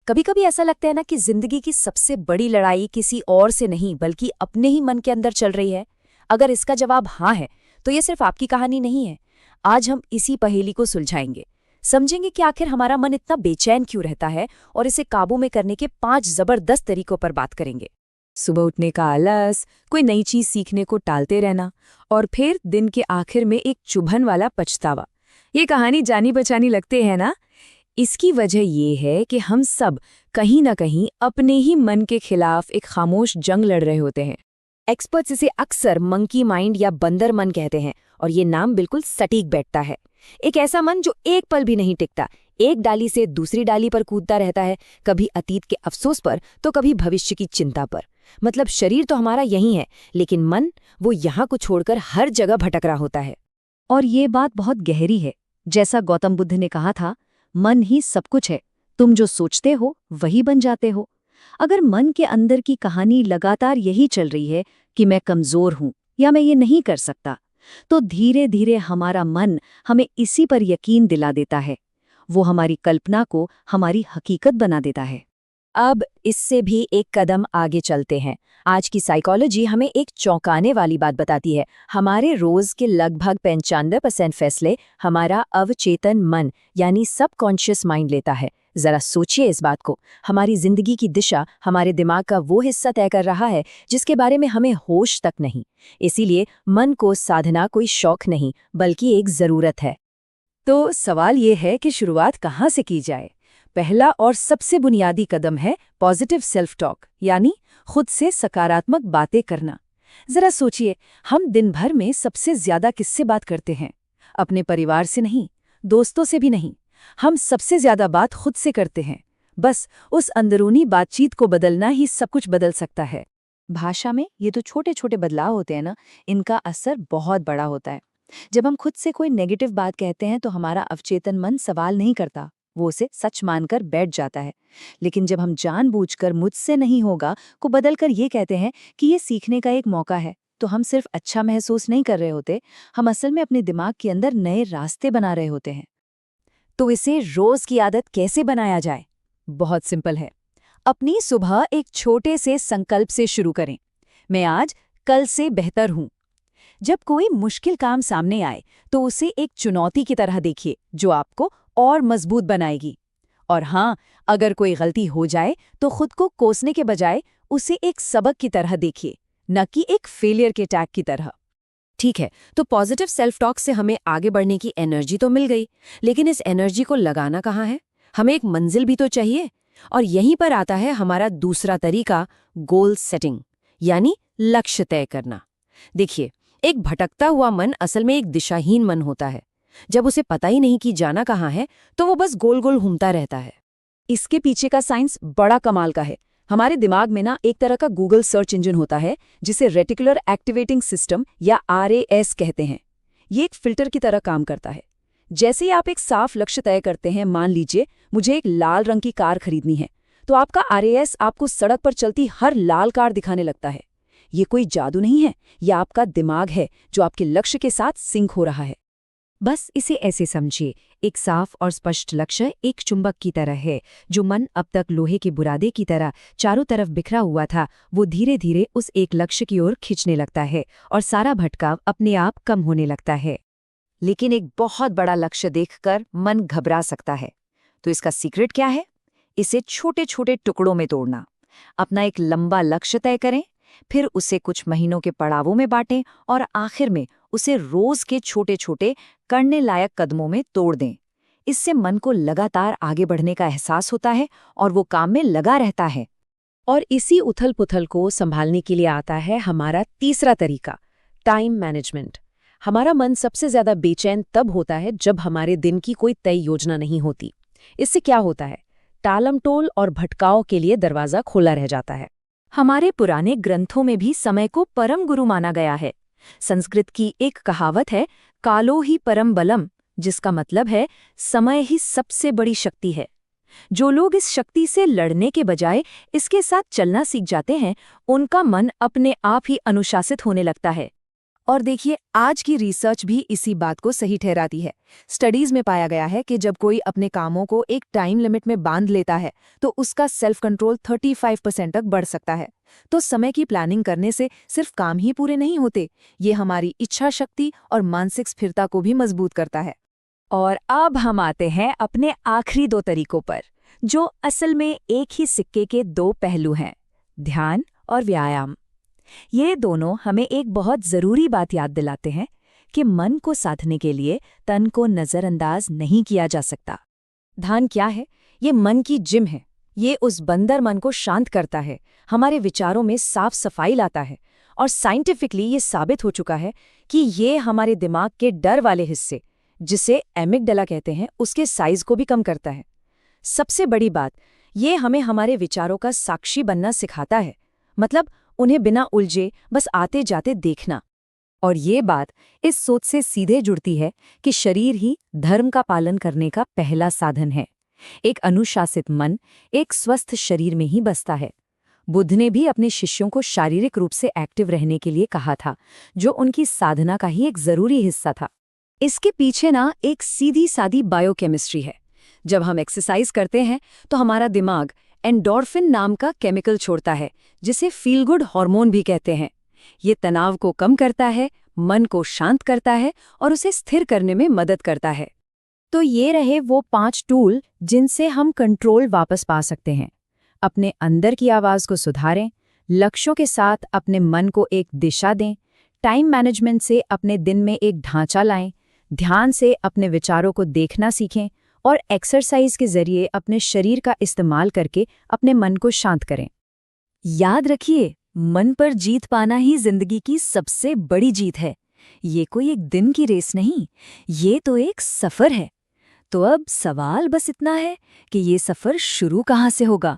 कभी कभी ऐसा लगता है ना कि जिंदगी की सबसे बड़ी लड़ाई किसी और से नहीं बल्कि अपने ही मन के अंदर चल रही है। अगर इसका जवाब हाँ है तो ये सिर्फ आपकी कहानी नहीं है। आज हम इसी पहेली को सुलझाएंगे, समझेंगे कि आखिर हमारा मन इतना बेचैन क्यों रहता है और इसे काबू में करने के 5 जबरदस्त तरीकों पर बात करेंगे। सुबह उठने का आलस, कोई नई चीज सीखने को टालते रहना और फिर दिन के आखिर में एक चुभन वाला पछतावा। ये कहानी जानी पहचानी लगते है ना? इसकी वजह ये है कि हम सब कहीं ना कहीं अपने ही मन के खिलाफ एक खामोश जंग लड़ रहे होते हैं। एक्सपर्ट्स इसे अक्सर मंकी माइंड या बंदर मन कहते हैं और ये नाम बिल्कुल सटीक बैठता है। एक ऐसा मन जो एक पल भी नहीं टिकता, एक डाली से दूसरी डाली पर कूदता रहता है, कभी अतीत के अफसोस पर तो कभी भविष्य की चिंता पर। मतलब शरीर तो हमारा यही है, लेकिन मन वो यहाँ को छोड़कर हर जगह भटक रहा होता है। और ये बात बहुत गहरी है। जैसा गौतम बुद्ध ने कहा था, मन ही सब कुछ है, तुम जो सोचते हो वही बन जाते हो। अगर मन के अंदर की कहानी लगातार यही चल रही है कि मैं कमजोर हूं या मैं ये नहीं कर सकता, तो धीरे धीरे हमारा मन हमें इसी पर यकीन दिला देता है। वो हमारी कल्पना को हमारी हकीकत बना देता है। अब इससे भी एक कदम आगे चलते हैं। आज की साइकोलॉजी हमें एक चौंकाने वाली बात बताती है। हमारे रोज के लगभग 95% फैसले हमारा अवचेतन मन यानी सबकॉन्शियस माइंड लेता है। जरा सोचिए इस बात को। हमारी जिंदगी की दिशा हमारे दिमाग का वो हिस्सा तय कर रहा है जिसके बारे में हमें होश तक नहीं। इसीलिए मन को साधना कोई शौक नहीं बल्कि एक जरूरत है। तो सवाल ये है कि शुरुआत कहाँ से की जाए? पहला और सबसे बुनियादी कदम है पॉजिटिव सेल्फ टॉक, यानी खुद से सकारात्मक बातें करना। जरा सोचिए, हम दिन भर में सबसे ज्यादा किससे बात करते हैं? अपने परिवार से नहीं, दोस्तों से भी नहीं। हम सबसे ज्यादा बात खुद से करते हैं। बस उस अंदरूनी बातचीत को बदलना ही सब कुछ बदल सकता है। भाषा में ये तो छोटे छोटे बदलाव होते हैं ना, इनका असर बहुत बड़ा होता है। जब हम खुद से कोई नेगेटिव बात कहते हैं तो हमारा अवचेतन मन सवाल नहीं करता, वो उसे सच मानकर बैठ जाता है। लेकिन जब हम जानबूझकर मुझसे नहीं होगा को बदलकर ये कहते हैं कि ये सीखने का एक मौका है, तो हम सिर्फ अच्छा महसूस नहीं कर रहे होते, हम असल में अपने दिमाग के अंदर नए रास्ते बना रहे होते हैं। तो इसे रोज की आदत कैसे बनाया जाए? बहुत सिंपल है। अपनी सुबह एक छोटे से संकल्प से शुरू करें। मैं आज कल से बेहतर हूं। जब कोई मुश्किल काम सामने आए तो उसे एक चुनौती की तरह देखिए जो आपको और मजबूत बनाएगी। और हाँ, अगर कोई गलती हो जाए तो खुद को कोसने के बजाय उसे एक सबक की तरह देखिए, न कि एक फेलियर के टैग की तरह। ठीक है, तो पॉजिटिव सेल्फ टॉक से हमें आगे बढ़ने की एनर्जी तो मिल गई, लेकिन इस एनर्जी को लगाना कहाँ है? हमें एक मंजिल भी तो चाहिए। और यहीं पर आता है हमारा दूसरा तरीका, गोल सेटिंग, यानी लक्ष्य तय करना। देखिए, एक भटकता हुआ मन असल में एक दिशाहीन मन होता है। जब उसे पता ही नहीं कि जाना कहाँ है तो वो बस गोल गोल घूमता रहता है। इसके पीछे का साइंस बड़ा कमाल का है। हमारे दिमाग में ना एक तरह का गूगल सर्च इंजन होता है जिसे रेटिकुलर एक्टिवेटिंग सिस्टम या RAS कहते हैं। ये एक फिल्टर की तरह काम करता है। जैसे ही आप एक साफ लक्ष्य तय करते हैं, मान लीजिए मुझे एक लाल रंग की कार खरीदनी है, तो आपका RAS आपको सड़क पर चलती हर लाल कार दिखाने लगता है। ये कोई जादू नहीं है, यह आपका दिमाग है जो आपके लक्ष्य के साथ सिंक हो रहा है। बस इसे ऐसे समझिए, एक साफ और स्पष्ट लक्ष्य एक चुंबक की तरह है। जो मन अब तक लोहे के बुरादे की तरह चारों तरफ बिखरा हुआ था, वो धीरे धीरे उस एक लक्ष्य की ओर खींचने लगता है और सारा भटकाव अपने आप कम होने लगता है। लेकिन एक बहुत बड़ा लक्ष्य देखकर मन घबरा सकता है। तो इसका सीक्रेट क्या है? इसे छोटे छोटे टुकड़ों में तोड़ना। अपना एक लंबा लक्ष्य तय करें, फिर उसे कुछ महीनों के पड़ावों में बांटें और आखिर में उसे रोज के छोटे छोटे करने लायक कदमों में तोड़ दें। इससे मन को लगातार आगे बढ़ने का एहसास होता है और वो काम में लगा रहता है। और इसी उथल पुथल को संभालने के लिए आता है हमारा तीसरा तरीका, टाइम मैनेजमेंट। हमारा मन सबसे ज्यादा बेचैन तब होता है जब हमारे दिन की कोई तय योजना नहीं होती। इससे क्या होता है? टालमटोल और भटकाव के लिए दरवाजा खुला रह जाता है। हमारे पुराने ग्रंथों में भी समय को परम गुरु माना गया है। संस्कृत की एक कहावत है, कालो ही परम बलम, जिसका मतलब है समय ही सबसे बड़ी शक्ति है। जो लोग इस शक्ति से लड़ने के बजाय इसके साथ चलना सीख जाते हैं, उनका मन अपने आप ही अनुशासित होने लगता है। और देखिए, आज की रिसर्च भी इसी बात को सही ठहराती है। स्टडीज में पाया गया है कि जब कोई अपने कामों को एक टाइम लिमिट में बांध लेता है तो उसका सेल्फ कंट्रोल 35% तक बढ़ सकता है। तो समय की प्लानिंग करने से सिर्फ काम ही पूरे नहीं होते, ये हमारी इच्छा शक्ति और मानसिक स्थिरता को भी मजबूत करता है। और अब हम आते हैं अपने आखिरी दो तरीकों पर, जो असल में एक ही सिक्के के दो पहलू हैं, ध्यान और व्यायाम। ये दोनों हमें एक बहुत ज़रूरी बात याद दिलाते हैं कि मन को साधने के लिए तन को नज़रअंदाज नहीं किया जा सकता। ध्यान क्या है? ये मन की जिम है। ये उस बंदर मन को शांत करता है, हमारे विचारों में साफ सफाई लाता है, और साइंटिफिकली ये साबित हो चुका है कि ये हमारे दिमाग के डर वाले हिस्से, जिसे एमिगडाला कहते हैं, उसके साइज को भी कम करता है। सबसे बड़ी बात, ये हमें हमारे विचारों का साक्षी बनना सिखाता है, मतलब उन्हें बिना उलझे बस आते जाते देखना। और ये बात इस सोच से सीधे जुड़ती है कि शरीर ही धर्म का पालन करने का पहला साधन है। एक अनुशासित मन एक स्वस्थ शरीर में ही बसता है। बुद्ध ने भी अपने शिष्यों को शारीरिक रूप से एक्टिव रहने के लिए कहा था, जो उनकी साधना का ही एक जरूरी हिस्सा था। इसके पीछे ना एक सीधी सादी बायोकेमिस्ट्री है। जब हम एक्सरसाइज करते हैं तो हमारा दिमाग एंडोर्फिन नाम का केमिकल छोड़ता है, जिसे फील गुड हार्मोन भी कहते हैं। ये तनाव को कम करता है, मन को शांत करता है और उसे स्थिर करने में मदद करता है। तो ये रहे वो 5 टूल जिनसे हम कंट्रोल वापस पा सकते हैं। अपने अंदर की आवाज को सुधारें, लक्ष्यों के साथ अपने मन को एक दिशा दें, टाइम मैनेजमेंट से अपने दिन में एक ढांचा लाएं, ध्यान से अपने विचारों को देखना सीखें और एक्सरसाइज के जरिए अपने शरीर का इस्तेमाल करके अपने मन को शांत करें। याद रखिए, मन पर जीत पाना ही जिंदगी की सबसे बड़ी जीत है। ये कोई एक दिन की रेस नहीं, ये तो एक सफर है। तो अब सवाल बस इतना है कि ये सफर शुरू कहाँ से होगा।